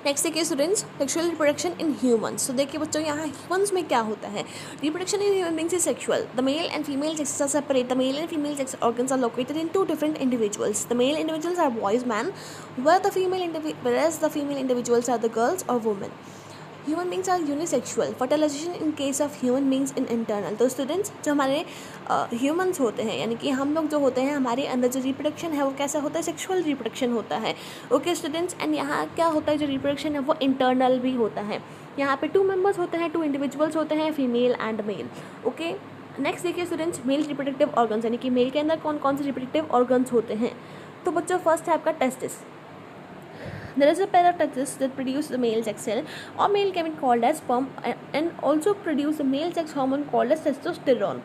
Next देखिए students, sexual reproduction in humans. तो देखिए बच्चों, यहाँ ह्यूमंस में क्या होता है। Reproduction in human beings is sexual. The male and female sexes are separate. The male and female sex organs are located in two different individuals. The male individuals are boys man, whereas the female individuals are the girls or women. Human beings are unisexual. Fertilization in case of human beings in internal. तो students, जो हमारे humans होते हैं, यानी कि हम लोग जो होते हैं, हमारे अंदर जो रिप्रोडक्शन है वो कैसा होता है, सेक्सुअल रिप्रोडक्शन होता है. ओके स्टूडेंट्स, एंड यहाँ क्या होता है, जो रिप्रोडक्शन है वो इंटरनल भी होता है. यहाँ पे 2 मेंबर्स होते हैं, 2 इंडिविजुअल्स होते हैं, female and male. Okay, next देखिए स्टूडेंट्स, मेल रिप्रोडक्टिव ऑर्गन्स, यानी कि मेल के अंदर कौन कौन से रिप्रोडक्टिव ऑर्गन्स होते हैं. तो बच्चों, फर्स्ट है आपका testis. There is a pair of testes that produce the male sex cell or male gamete called as sperm and also produce the male sex hormone called as testosterone.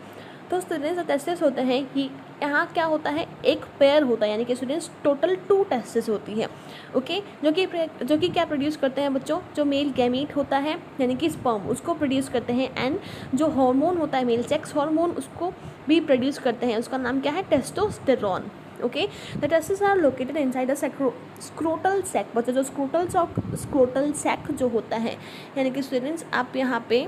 तो students, जो testis होते हैं कि यहाँ क्या होता है, एक पेयर होता है, यानी कि स्टूडेंट्स टोटल 2 टेस्टिस होती है. ओके, जो कि क्या प्रोड्यूस करते हैं बच्चों, जो मेल गैमीट होता है यानी कि स्पर्म, उसको प्रोड्यूस करते हैं. एंड जो हार्मोन होता है, मेल सेक्स हार्मोन, उसको भी प्रोड्यूस करते हैं. उसका नाम क्या है, testosterone. Okay, the testis are located inside the scrotal sac. बच्चों, जो स्क्रोटल सैक जो होता है, यानी कि स्टूडेंट्स आप यहाँ पे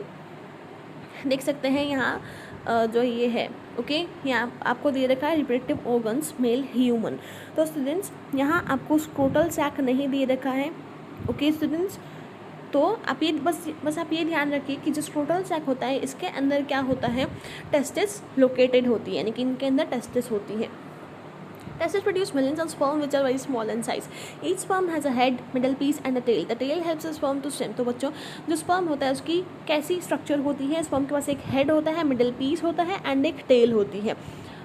देख सकते हैं, यहाँ जो ये है. ओके, यहाँ आपको दे रखा है रिप्रोडक्टिव ऑर्गन्स मेल ह्यूमन. तो स्टूडेंट्स, यहाँ आपको स्क्रोटल सैक नहीं दे रखा है. ओके स्टूडेंट्स, तो आप ये बस आप ये ध्यान रखिए कि जो स्क्रोटल सैक होता है, इसके अंदर क्या होता है, टेस्टिस लोकेटेड होती है, यानी कि इनके अंदर टेस्टिस होती है. Testes produce millions of sperm which are very small in size. Each sperm has a head, middle piece and a tail. The tail helps the sperm to swim. तो बच्चों, जो sperm होता है उसकी कैसी स्ट्रक्चर होती है, sperm के पास एक हेड होता है, मिडल पीस होता है एंड एक टेल होती है.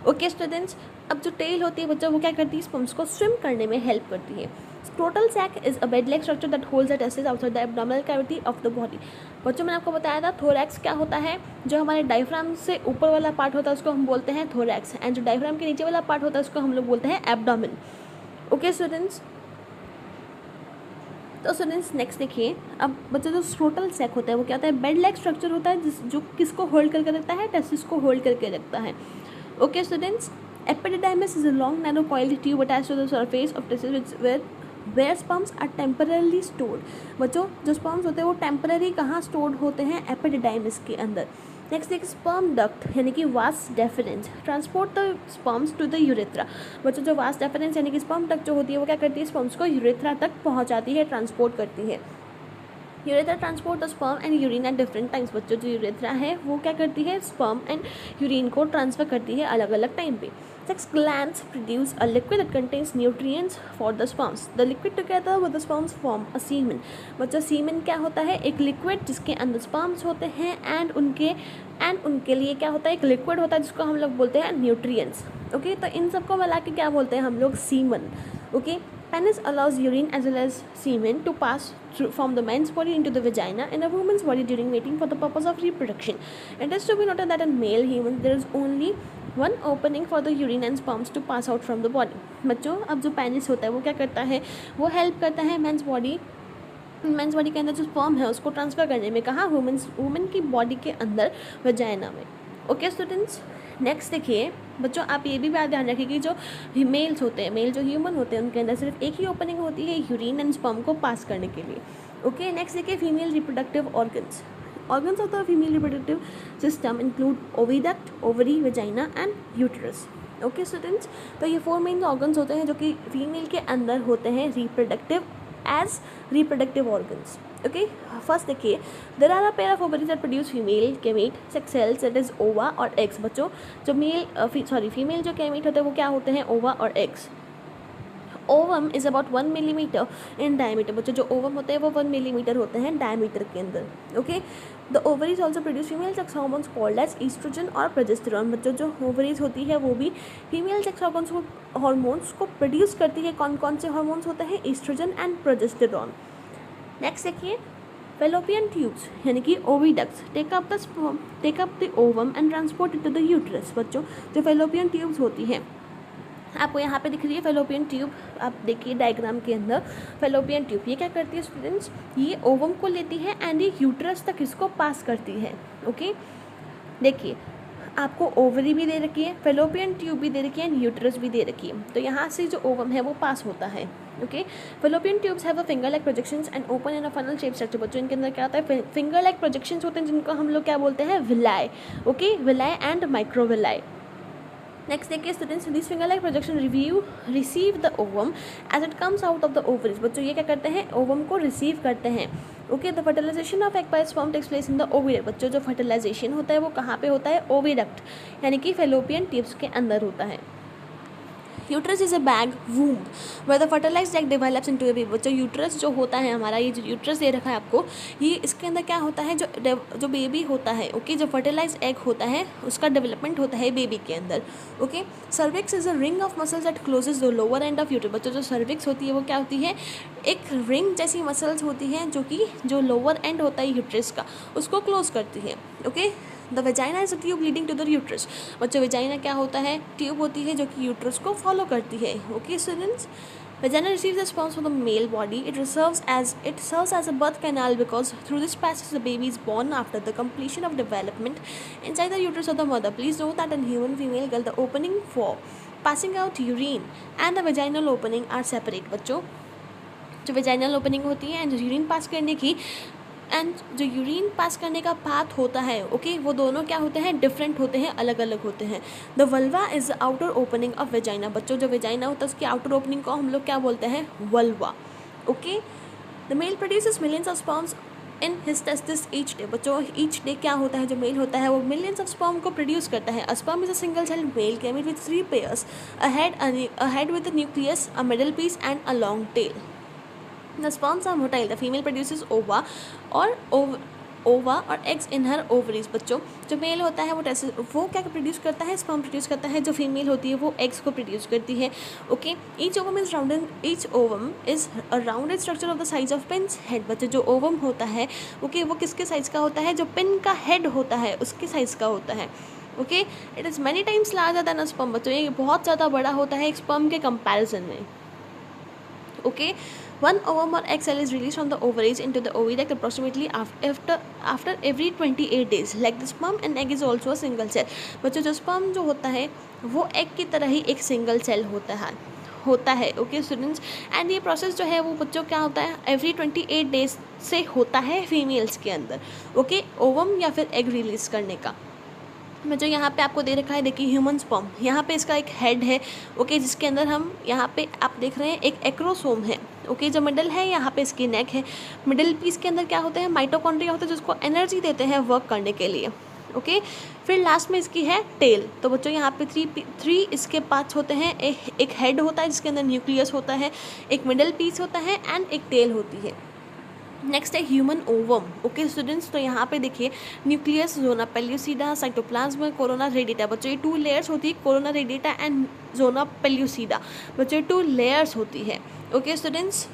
ओके स्टूडेंट्स, अब जो टेल होती है बच्चों, वो क्या करती है, स्पर्म्स को स्विम करने में हेल्प करती है. Scrotal sac is a bed like structure that holds the testis outside the abdominal cavity of the body. बच्चों, मैंने आपको बताया था थोरैक्स क्या होता है. जो हमारे डायफ्राम से ऊपर वाला पार्ट होता है उसको हम बोलते हैं थोरैक्स, एंड जो डायफ्राम के नीचे वाला पार्ट होता है उसको हम लोग बोलते हैं एब्डोमेन. ओके स्टूडेंट्स, तो स्टूडेंट्स नेक्स्ट देखिए. अब बच्चों, जो स्क्रोटल सैक होता है वो क्या होता है, बेड-लाइक स्ट्रक्चर होता है जो किसको होल्ड करके रखता है, टेस्टिस को होल्ड करके रखता है. Okay students, epididymis is a long narrow coiled tube attached to the surface of testis where sperms are temporarily stored. बच्चों, जो sperms होते हैं वो temporary कहाँ stored होते हैं, epididymis के अंदर. नेक्स्ट एक sperm duct यानी कि vas deferens transport the sperms to the urethra. बच्चों, जो vas deferens यानी कि sperm duct जो होती है वो क्या करती है, sperms को urethra तक पहुँचाती है, ट्रांसपोर्ट करती है. Urethra transport the sperm and urine at different times. बच्चों, जो यूरेथ्रा है वो क्या करती है, स्पर्म एंड यूरिन को ट्रांसफर करती है अलग अलग टाइम पे. Sex glands produce a liquid that contains nutrients for the sperms. The liquid together with the sperms form a semen. बच्चों, सीमेन क्या होता है, एक लिक्विड जिसके अंदर स्पर्म्स होते हैं एंड उनके लिए क्या होता है, एक लिक्विड होता है जिसको हम लोग बोलते हैं न्यूट्रिएंट्स. ओके, तो इन सबको मिला के क्या बोलते हैं हम लोग, semen. Okay, penis allows urine as well as semen to pass through from the man's body into the vagina in a woman's body during mating for the purpose of reproduction. It is to be noted that in male humans there is only one opening for the urine and sperms to pass out from the body. बच्चों, अब जो penis होता है वो क्या करता है, वो हेल्प करता है मेंस बॉडी के अंदर जो स्पर्म है उसको ट्रांसफ़र करने में. कहाँ, वुमेन की बॉडी के अंदर, वजाइना में. ओके स्टूडेंट्स, नेक्स्ट देखिए बच्चों, आप ये भी बात ध्यान रखिए कि जो मेल्स होते हैं, मेल जो ह्यूमन होते हैं, उनके अंदर सिर्फ एक ही ओपनिंग होती है यूरिन एंड स्पर्म को पास करने के लिए. ओके, नेक्स्ट देखिए female reproductive organs. Organs of the female reproductive system include oviduct, ovary, vagina and uterus. Okay students, तो ये 4 मेन ऑर्गन्स होते हैं जो कि फीमेल के अंदर होते हैं रिप्रोडक्टिव ऑर्गन्स. ओके, फर्स्ट देखिए, there are a pair of ovaries that produce female gamete sex cells that is ova और एग्स. बच्चों, जो फीमेल जो गैमीट होते हैं वो क्या होते हैं, ओवा और eggs. Ovum is about 1 millimetre in diameter. बच्चों, जो ओवम होते हैं वो 1 मिलीमीटर होते हैं डायमीटर के अंदर. Okay, the ovaries also produce female sex hormones called as oestrogen और प्रोजेस्टेरॉन. बच्चों, जो ओवरीज होती है वो भी फीमेल सेक्स हार्मोन्स को प्रोड्यूस करती है. कौन कौन से हार्मोन्स होते हैं, ईस्ट्रोजन एंड प्रोजेस्टेरॉन. नेक्स्ट देखिए, फेलोपियन ट्यूब्स यानी कि oviducts take up the ovum and transport it to the uterus. बच्चों, जो फेलोपियन ट्यूब्स होती हैं, आपको यहाँ पे दिख रही है फेलोपियन ट्यूब, आप देखिए डायग्राम के अंदर फेलोपियन ट्यूब, ये क्या करती है स्टूडेंट्स, ये ओवम को लेती है एंड ये यूट्रस तक इसको पास करती है. ओके, देखिए आपको ओवरी भी दे रखी है, फेलोपियन ट्यूब भी दे रखी है एंड यूट्रस भी दे रखी है. तो यहाँ से जो ओवम है वो पास होता है. Okay, fallopian tubes have a finger like projections and open in a funnel shape structure. बच्चों इनके अंदर क्या होता है, फिंगर लाइक प्रोजेक्शंस होते हैं जिनको हम लोग क्या बोलते हैं, villi. Okay, villi and microvilli. Next देखिए students, this finger like projection receive the ovum as it comes out of the ovaries. बच्चों ये क्या करते हैं, ओवम को रिसीव करते हैं। Okay, the fertilization of egg by sperm takes place in the oviduct. बच्चों जो फर्टिलाइजेशन होता है वो कहाँ पे होता है, ओविडक्ट, यानी कि फेलोपियन ट्यूब्स के अंदर होता है। Uterus is a bag womb where the fertilized egg develops into a baby. बच्चों यूट्रस जो होता है हमारा, ये जो यूट्रस दे रखा है आपको, ये इसके अंदर क्या होता है, जो बेबी होता है, ओके, जो फर्टिलाइज्ड एग होता है उसका डेवलपमेंट होता है बेबी के अंदर। Okay, cervix is a ring of muscles that closes the lower end of uterus. बच्चों जो सर्विक्स होती है वो क्या होती है, एक रिंग जैसी मसल्स होती हैं जो कि जो लोअर एंड होता है यूट्रस का उसको क्लोज करती है। Okay, the vagina is a tube leading to the uterus. बच्चों वेजाइना क्या होता है, ट्यूब होती है जो कि यूट्रस को फॉलो करती है। Okay students, vagina receives the sperms from the male body. It serves as a birth canal because through this passage the baby is born after the completion of development inside the uterus of the mother. Please note that in human female girl the opening for passing out urine and the vaginal opening are separate. बच्चों जो vaginal opening होती है and जो urine pass करने की and जो urine pass करने का पाथ होता है, ओके, वो दोनों क्या होते हैं, डिफरेंट होते हैं, अलग अलग होते हैं। The vulva is the outer opening of vagina. बच्चों जो वेजाइना होता है उसकी आउटर ओपनिंग को हम लोग क्या बोलते हैं, vulva. Okay, the male produces millions of sperms in his testis each day. बच्चों ईच डे क्या होता है, जो मेल होता है वो मिलियंस ऑफ स्पर्म को प्रोड्यूस करता है। A sperm is a single celled male gamete with 3 pairs, a head with a nucleus, a middle piece and a long tail. The sperms are motile. The female produces ova और eggs in her ovaries. बच्चों जो male होता है वो क्या produce करता है, sperm produce करता है। जो फीमेल होती है वो एग्स को प्रोड्यूस करती है। Okay, each ovum is a rounded structure of the size of pins head. बच्चों जो ओवम होता है, ओके, वो किसके साइज का होता है, जो पिन का हेड होता है उसके साइज का होता है। Okay, it is many times larger than a sperm. बच्चों ये बहुत ज़्यादा बड़ा होता है एक स्पर्म के कंपैरिजन में। Okay, one ovum or egg cell is released from the ovaries into the oviduct approximately after every 28 days. Like the sperm and egg is also a single cell. बच्चों जो sperm जो होता है वो egg की तरह ही एक single cell होता है। ओके स्टूडेंट्स, एंड ये प्रोसेस जो है वो बच्चों क्या होता है, एवरी 28 डेज से होता है फीमेल्स के अंदर। ओके, ओवम या फिर एग रिलीज करने का। मैं जो यहाँ पे आपको दे रखा है, देखिए ह्यूमन स्पर्म, यहाँ पे इसका एक हेड है। ओके, जिसके अंदर हम यहाँ पे आप देख रहे हैं एक एक्रोसोम है। ओके, जो मिडल है यहाँ पे इसकी नेक है। मिडल पीस के अंदर क्या होते हैं, माइटोकॉन्ड्रिया होते हैं जिसको एनर्जी देते हैं वर्क करने के लिए। ओके, फिर लास्ट में इसकी है टेल। तो बच्चों यहाँ पे थ्री इसके पार्ट्स होते हैं। एक हेड होता है जिसके अंदर न्यूक्लियस होता है, एक मिडल पीस होता है एंड एक टेल होती है। नेक्स्ट है ह्यूमन ओवम। ओके स्टूडेंट्स, तो यहाँ पे देखिए nucleus, zona pellucida, cytoplasm, corona radiata. बच्चों ये 2 लेयर्स होती है, corona radiata and zona pellucida. बच्चों 2 लेयर्स होती है। ओके स्टूडेंट्स,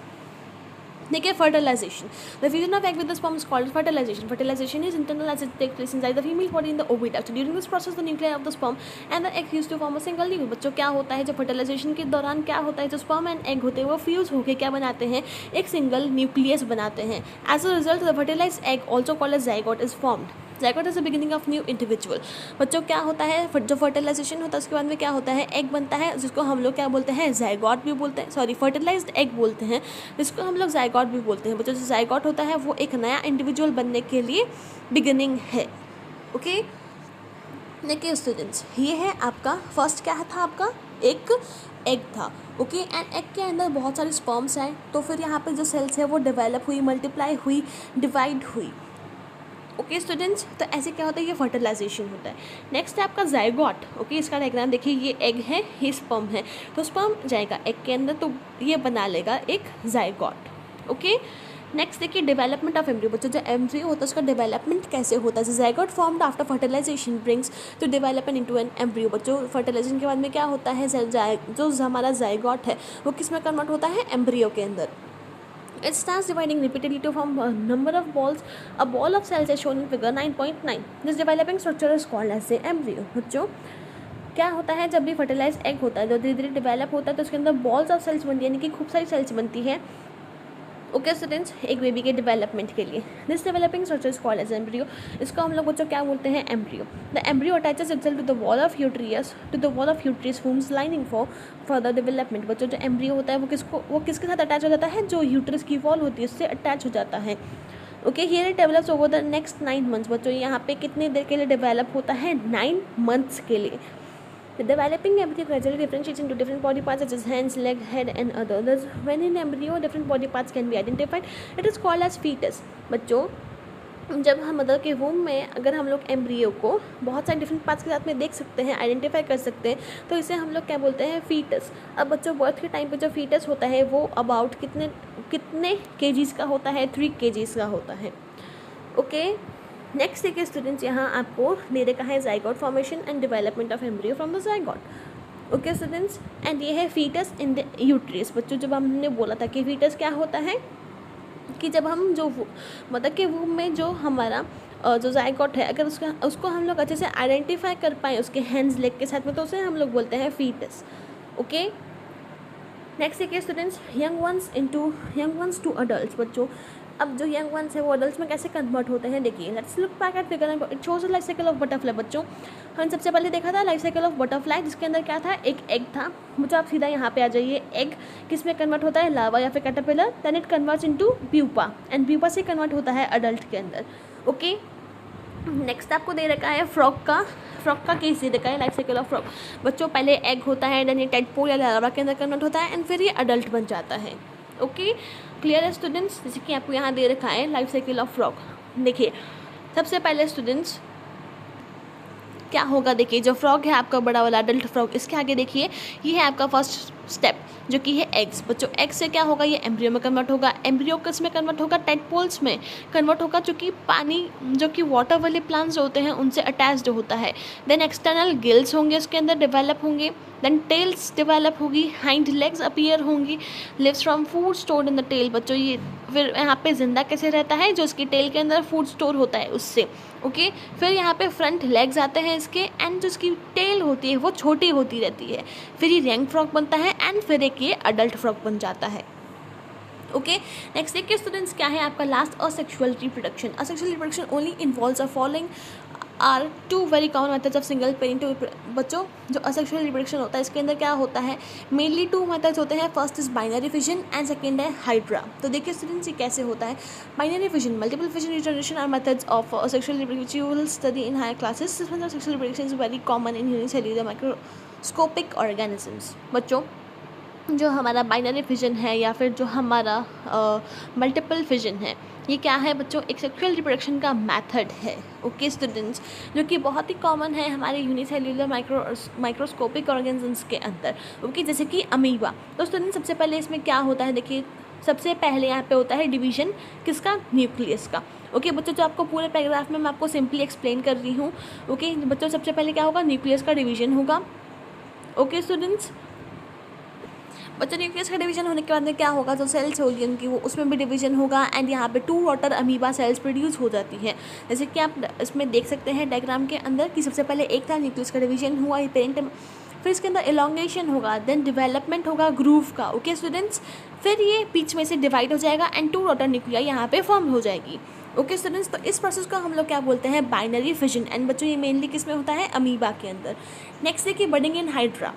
देखिए fertilization, the fusion of egg with the sperm is called fertilization. Fertilization is internal as it take place inside the female body in the oviduct. During this process the nuclear of the sperm and the egg fuse to form a single nucleus. बच्चों क्या होता है, जो fertilisation के दौरान क्या होता है, जो स्पर्म एंड एग होते हैं वो फ्यूज होकर क्या बनाते हैं, एक सिंगल न्यूक्लियस बनाते हैं। As a result the fertilized egg also called as zygote is formed. Zygote is the beginning of new individual. बच्चों क्या होता है, जो फर्टिलाइजेशन होता है उसके बाद में क्या होता है, एग बनता है जिसको हम लोग क्या बोलते हैं, जाइगोट भी बोलते हैं, सॉरी फर्टिलाइज्ड एग बोलते हैं जिसको हम लोग जाइगोट भी बोलते हैं। बच्चों जो जाइगोट होता है वो एक नया इंडिविजुअल बनने के लिए बिगिनिंग है। ओके, देखिए स्टूडेंट्स, ये है आपका फर्स्ट क्या था, आपका एक एग था। ओके, एंड एग के अंदर बहुत सारे स्पर्म्स हैं, तो फिर यहाँ पे जो सेल्स है वो डेवलप हुई, मल्टीप्लाई हुई, डिवाइड हुई। ओके स्टूडेंट्स, तो ऐसे क्या होता है, ये फर्टिलाइजेशन होता है। नेक्स्ट है आपका जाइगोट। ओके, इसका डायग्राम देखिए, ये एग है, ये स्पर्म है, तो स्पर्म जाएगा एग के अंदर तो ये बना लेगा एक जाइगोट। ओके, नेक्स्ट देखिए डेवलपमेंट ऑफ एम्ब्रियो। बच्चों जो एम्ब्रियो होता है उसका डेवलपमेंट कैसे होता है, zygote formed after fertilization brings to development into an embryo. बच्चों फर्टिलाइजेशन के बाद में क्या होता है, जो हमारा जाइगोट है वो किस में कन्वर्ट होता है, एम्ब्रियो के अंदर। It starts dividing repeatedly to form a number of balls. A ball of cells is shown in figure 9.9. This developing structure is called as the embryo. बच्चों क्या होता है, जब भी फर्टिलाइज एग होता है जो धीरे धीरे डेवलप होता है तो उसके अंदर बॉल्स ऑफ सेल्स बनती है, यानी कि खूब सारी सेल्स बनती है। ओके स्टूडेंट्स, एक बेबी के डेवलपमेंट के लिए this developing structure is called as embryo. इसको हम लोग बच्चों क्या बोलते हैं, embryo. The embryo attaches itself to the wall of uterus forms lining for further development. बच्चों जो एम्ब्रियो होता है वो किसके साथ अटैच हो जाता है, जो यूट्रस की वॉल होती है उससे अटैच हो जाता है। Okay, here it develops over the next 9 months। बच्चों यहाँ पे कितने देर के लिए डेवलप होता है, 9 months के लिए। The developing embryo gradually differentiates into different body parts such as hands, leg, head and others. When in embryo different body parts can be identified, it is called as fetus। बच्चों जब हम mother के वूम में अगर हम लोग embryo को बहुत सारे डिफरेंट पार्ट्स के साथ में देख सकते हैं, आइडेंटिफाई कर सकते हैं, तो इसे हम लोग क्या बोलते हैं, फीटस। अब बच्चों बर्थ के टाइम पे जो फीटस होता है वो अबाउट कितने केजीज का होता है, 3 kgs का होता है। ओके, नेक्स्ट देखिए स्टूडेंट्स, यहाँ आपको दे रखा है zygote formation and development of embryo from the zygote. Okay students, and ये है फीटस इन द यूट्रस। बच्चों जब हमने बोला था कि फीटस क्या होता है, कि जब हम जो मदर के वूम में जो हमारा जो जाइगोट है, अगर उसको हम लोग अच्छे से आइडेंटिफाई कर पाएँ उसके हैंड्स लेग के साथ में, तो उसे हम लोग बोलते हैं फीटस। ओके, नेक्स्ट देखिए students, young ones to adult. बच्चों अब जो यंग वंस है वो अडल्ट में कैसे कन्वर्ट होते हैं, देखिए let's look back at figure. It shows life cycle of butterfly. बच्चों हमने सबसे पहले देखा था लाइफ साइकिल ऑफ बटरफ्लाई, जिसके अंदर क्या था, एक एग था। बच्चों आप सीधा यहाँ पे आ जाइए, एग किस में कन्वर्ट होता है, लावा या फिर caterpillar, then it converts into pupa and pupa से कन्वर्ट होता है अडल्ट के अंदर। ओके, नेक्स्ट आपको दे रखा है फ्रॉग का केस दे रखा है, लाइफ साइकिल ऑफ फ्रॉग। बच्चों पहले एग होता है, देन ये टेडपोल या लार्वा के अंदर कन्वर्ट होता है एंड फिर ये अडल्ट बन जाता है। ओके, क्लियर है स्टूडेंट्स। जैसे कि आपको यहाँ दे रखा है लाइफ साइकिल ऑफ फ्रॉग। देखिए सबसे पहले स्टूडेंट्स क्या होगा, देखिए जो फ्रॉग है आपका बड़ा वाला अडल्ट फ्रॉग, इसके आगे देखिए ये है आपका फर्स्ट स्टेप जो कि है एग्स। बच्चों एग्स से क्या होगा, ये एम्ब्रियो में कन्वर्ट होगा। एम्ब्रियो किस में कन्वर्ट होगा, टेडपोल्स में कन्वर्ट होगा, चूँकि पानी जो कि वाटर वाले प्लांट्स जो होते हैं उनसे अटैच्ड होता है। देन एक्सटर्नल गिल्स होंगे उसके अंदर डेवलप होंगे, देन टेल्स डेवलप होगी, हाइंड लेग्स अपीयर होंगी, lives from food stored in the tail. बच्चों ये फिर यहाँ पे जिंदा कैसे रहता है, जो इसकी टेल के अंदर फूड स्टोर होता है उससे। ओके, फिर यहाँ पे फ्रंट लेग्स आते हैं इसके, एंड जो इसकी टेल होती है वो छोटी होती रहती है। फिर ये यंग फ्रॉग बनता है एंड फिर एक ये अडल्ट फ्रॉग बन जाता है। ओके, नेक्स्ट देखिए स्टूडेंट्स क्या है आपका last, asexual reproduction. Asexual reproduction only involves a following are 2 very common methods of single parent. बच्चों जो असेक्सुअल रिप्रोडक्शन होता है इसके अंदर क्या होता है, मेनली 2 मेथड्स होते हैं। First is binary fission and second है हाइड्रा। तो देखिए स्टूडेंट्स ये कैसे होता है, binary fission, multiple fission regeneration are methods of sexual reproduction you will study in higher classes. This method of sexual reproduction is very common in unicellular microscopic organisms. बच्चों जो हमारा बाइनरी फिजन है या फिर जो हमारा मल्टीपल फिजन है, ये क्या है बच्चों, एक सेक्सुअल रिप्रोडक्शन का मेथड है। ओके स्टूडेंट्स, जो कि बहुत ही कॉमन है हमारे यूनिसेल्युलर माइक्रोस्कोपिक ऑर्गेनिजम्स के अंदर। ओके, जैसे कि अमीबा। तो स्टूडेंट्स सबसे पहले इसमें क्या होता है, देखिए सबसे पहले यहाँ पे होता है डिवीजन किसका, न्यूक्लियस का। ओके बच्चों, जो आपको पूरे पैराग्राफ में मैं आपको सिंपली एक्सप्लेन कर रही हूँ। ओके बच्चों, सबसे पहले क्या होगा, न्यूक्लियस का डिवीजन होगा। ओके स्टूडेंट्स, बच्चों न्यूक्लियस का डिवीजन होने के बाद में क्या होगा, जो सेल्स होगी उनकी वो उसमें भी डिवीजन होगा एंड यहाँ पे 2 वाटर अमीबा सेल्स प्रोड्यूस हो जाती है। जैसे कि आप इसमें देख सकते हैं डायग्राम के अंदर कि सबसे पहले एक था न्यूक्लियस का डिवीजन हुआ, ये पेरेंट, फिर इसके अंदर एलोंगेशन होगा, देन डेवलपमेंट होगा ग्रूव का। ओके स्टूडेंट्स, फिर ये बीच में से डिवाइड हो जाएगा एंड 2 वाटर न्यूक्लियाई यहाँ पे फॉर्म हो जाएगी। ओके स्टूडेंट्स, तो इस प्रोसेस को हम लोग क्या बोलते हैं, बाइनरी फिजन। एंड बच्चों ये मेनली किस में होता है, अमीबा के अंदर। नेक्स्ट देखिए बडिंग इन हाइड्रा।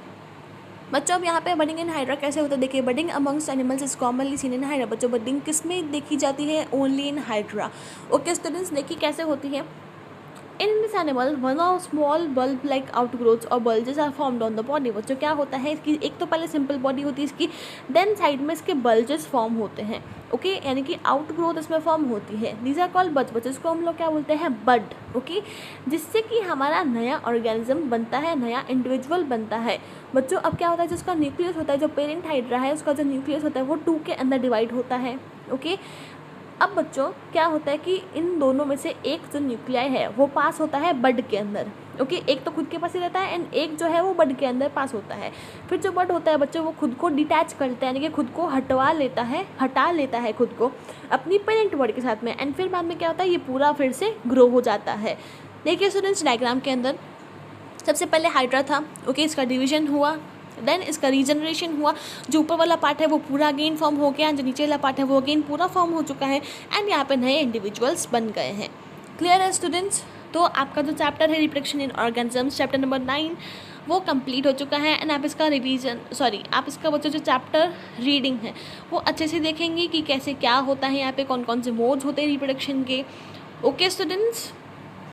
बच्चों अब यहाँ पे बडिंग इन हाइड्रा कैसे होता है, देखिए budding amongst animals is commonly seen in hydra. बच्चों बडिंग किस में देखी जाती है, only in hydra. Okay students, देखिए कैसे होती है, in this animal one of small bulb like outgrowths और bulges are formed on the body. बच्चों क्या होता है, इसकी एक तो पहले सिंपल बॉडी होती है इसकी, देन साइड में इसके बल्जेस फॉर्म होते हैं। ओके, यानी कि आउटग्रोथ इसमें फॉर्म होती है। These are called buds. बच्चों इसको हम लोग क्या बोलते हैं, बड। ओके, जिससे कि हमारा नया ऑर्गेनिज्म बनता है, नया इंडिविजुअल बनता है। बच्चों अब क्या होता है, जिसका न्यूक्लियस होता है, जो पेरेंट हाइड्रा है उसका जो न्यूक्लियस होता है वो 2 के अंदर डिवाइड होता है। ओके, अब बच्चों क्या होता है कि इन दोनों में से एक जो न्यूक्लियाई है वो पास होता है बड के अंदर। ओके, एक तो खुद के पास ही रहता है एंड एक जो है वो बड के अंदर पास होता है। फिर जो बड होता है बच्चों वो खुद को डिटैच करता है, यानी कि खुद को हटा लेता है खुद को अपनी पेरेंट बड के साथ में, एंड फिर बाद में क्या होता है, ये पूरा फिर से ग्रो हो जाता है। देखिए स्टूडेंट्स डायग्राम के अंदर सबसे पहले हाइड्रा था। ओके, इसका डिवीजन हुआ देन इसका रीजनरेशन हुआ, जो ऊपर वाला पार्ट है वो पूरा अगेन फॉर्म हो गया, जो नीचे वाला पार्ट है वो अगेन पूरा फॉर्म हो चुका है, एंड यहाँ पे नए इंडिविजुअल्स बन गए हैं। क्लियर है स्टूडेंट्स? तो आपका जो चैप्टर है रिप्रोडक्शन इन ऑर्गेनिजम्स, चैप्टर नंबर 9 वो कंप्लीट हो चुका है, एंड आप इसका आप इसका बच्चों जो चैप्टर रीडिंग है वो अच्छे से देखेंगे कि कैसे क्या होता है, यहाँ पे कौन कौन से मोड्स होते हैं रिप्रोडक्शन के। Okay students.